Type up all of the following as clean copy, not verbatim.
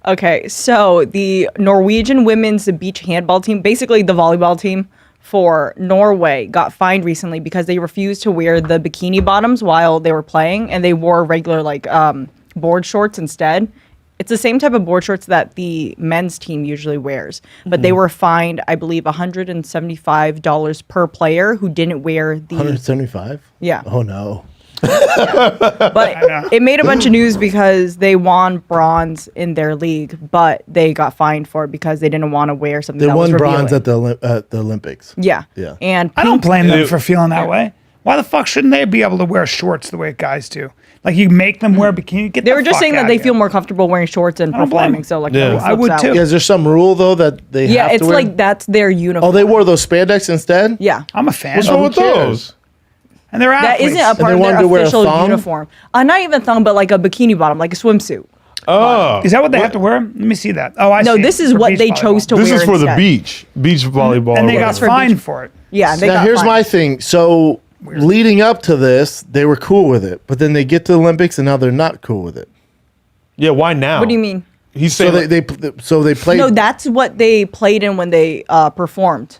Okay, so the Norwegian women's beach handball team, basically the volleyball team for Norway, got fined recently because they refused to wear the bikini bottoms while they were playing, and they wore regular board shorts instead. It's the same type of board shorts that the men's team usually wears, but they were fined, I believe, $175 per player who didn't wear the 175. Yeah. Oh no. But it made a bunch of news because they won bronze in their league, but they got fined for it because they didn't want to wear something They that was won bronze revealing. at the Olympics. Yeah. Yeah. And I don't blame them for feeling that way. Why the fuck shouldn't they be able to wear shorts the way guys do? Like you make them wear bikini. they were just saying that they feel more comfortable wearing shorts and don't blame performing. them. So like, Yeah. that I would flips too. out. Yeah, is there some rule though that they Yeah, have it's to wear? like that's their uniform. Oh, they wore those spandex instead? Yeah. I'm a fan. What's wrong with those? And they're That athletes. isn't a part they of wanted their to wear a official thong? uniform. Not even thong, but like a bikini bottom, like a swimsuit. Oh, Is that what they have to wear? Let me see that. Oh, I see. No, this is For what beach they volleyball. chose to this wear is for the instead. beach volleyball. And they or got whatever. for fined beach- for it. Yeah, they Now got here's fined. my thing. So leading up to this, they were cool with it, but then they get to the Olympics and now they're not cool with it. Yeah, why now? What do you mean? He's So saying they played. No, that's what they played in when they performed,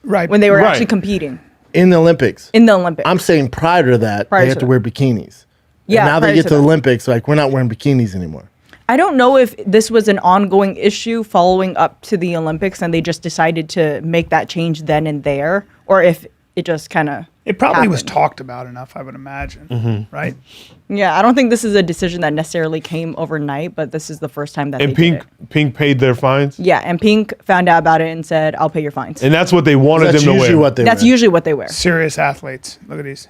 Right. when they were Right. actually competing in the Olympics. in the Olympics. I'm saying prior to that, Prior they to have to that. wear bikinis. Yeah, And now they prior get to to the that. Olympics, like we're not wearing bikinis anymore. I don't know if this was an ongoing issue following up to the Olympics and they just decided to make that change then and there, or if it just kind of. It probably was talked about enough, I would imagine. Right? Yeah, I don't think this is a decision that necessarily came overnight, but this is the first time that and they did it. Pink paid their fines, Yeah, and Pink found out about it and said, "I'll pay your fines." and that's what they wanted That's them to usually wear. what they That's wear. usually what they wear. Serious athletes. Look at these.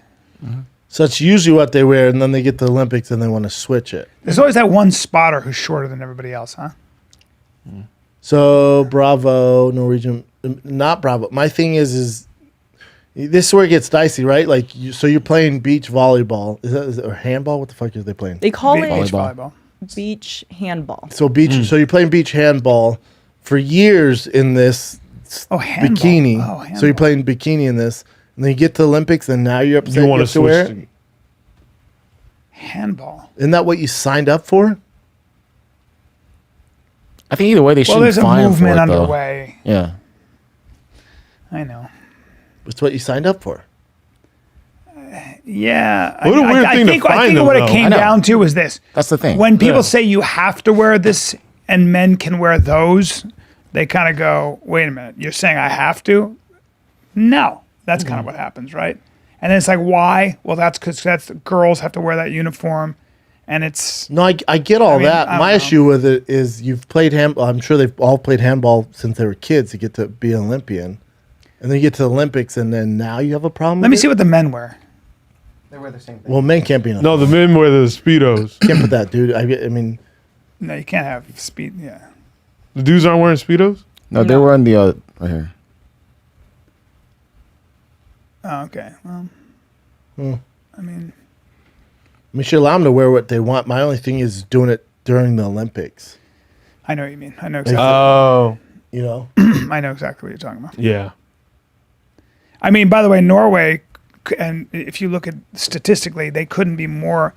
So that's usually what they wear, and then they get to the Olympics and they want to switch it. There's always that one spotter who's shorter than everybody else, huh? So bravo, Norwegian, not bravo. My thing is this is where it gets dicey, right? Like, so you're playing beach volleyball, is it or handball? What the fuck is they playing? They call Beach it volleyball. beach handball. So so you're playing beach handball for years in this Oh, handball. bikini. Oh, So you're handball. playing bikini in this, and then you get to the Olympics, and now you're upset You you want have to to wear switch? it. Handball. Isn't that what you signed up for? I think either way they should Well, there's a fine movement for it, though. underway. Yeah. I know. It's what you signed up for. Yeah. What a weird thing to I find think them, what it though. came I know. down to was this. That's the thing. When people Yeah. say you have to wear this and men can wear those, they kind of go, wait a minute, you're saying I have to? No. That's kind of what happens, right? And then it's like, why? Well, that's because girls have to wear that uniform. And it's, No, I get all I mean, that. I don't My know. issue with it is you've played handball. I'm sure they've all played handball since they were kids to get to be an Olympian. And then you get to the Olympics, and then now you have a problem let me with see it? what the men wear. They wear the same thing. Well, men can't be in No, the men wear the speedos. Can't put that, dude. I mean, No, you can't have speed. Yeah. The dudes aren't wearing speedos. No, they were in the right here. Oh, okay. Well, I mean, we should allow them to wear what they want. My only thing is doing it during the Olympics. I know what you mean. I know exactly. Oh, You know, I know exactly what you're talking about. yeah. I mean, by the way, Norway, and if you look at statistically, they couldn't be more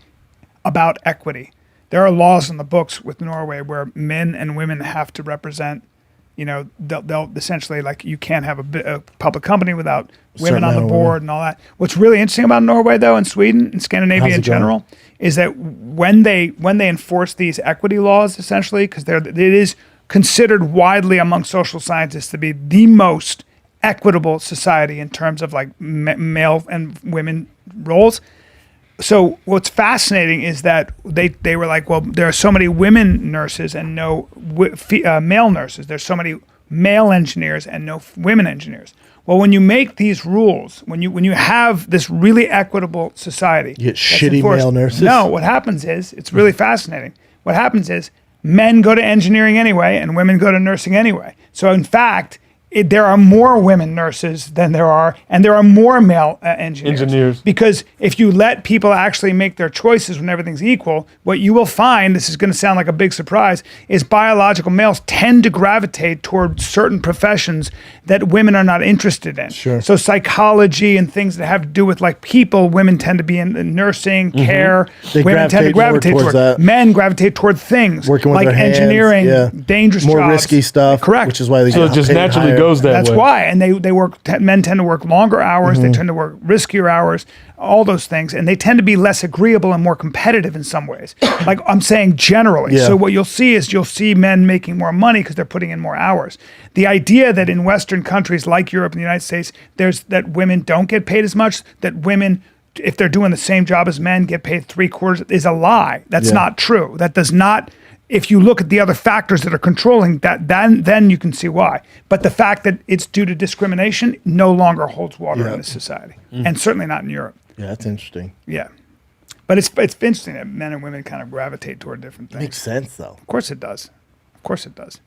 about equity. There are laws in the books with Norway where men and women have to represent. You know, they'll essentially, like, you can't have a public company without women Certain on the amount of board women. and all that. What's really interesting about Norway, though, and Sweden and Scandinavia How's in it going? general, is that when they enforce these equity laws, essentially, because it is considered widely among social scientists to be the most equitable society in terms of like male and women roles. So what's fascinating is that they were like, well, there are so many women nurses and no male nurses. There's so many male engineers and no women engineers. Well, when you make these rules, when you have this really equitable society, You get that's shitty enforced- male nurses? No, what happens is, it's really fascinating. What happens is men go to engineering anyway and women go to nursing anyway. So in fact, there are more women nurses than there are, and there are more male engineers. Because if you let people actually make their choices when everything's equal, what you will find, this is going to sound like a big surprise, is biological males tend to gravitate toward certain professions that women are not interested in. Sure. So psychology and things that have to do with like people, women tend to be in nursing, care. They Women tend to gravitate more gravitate towards that. Men gravitate toward things Working with like their hands, engineering, yeah. dangerous More jobs. risky stuff. Correct. Which is why they So get it just paid naturally higher. goes that That's way. why, and men tend to work longer hours. They tend to work riskier hours. All those things, and they tend to be less agreeable and more competitive in some ways. Like I'm saying generally. Yeah. So what you'll see men making more money because they're putting in more hours. The idea that in Western countries like Europe and the United States, that women don't get paid as much, that women, if they're doing the same job as men, get paid 3/4 is a lie. That's Yeah. not true. That does not. If you look at the other factors that are controlling that, then you can see why. But the fact that it's due to discrimination no longer holds water Yeah. in this society, and certainly not in Europe. Yeah, that's interesting. Yeah, but it's interesting that men and women kind of gravitate toward different things. Makes sense though. Of course it does. Of course it does.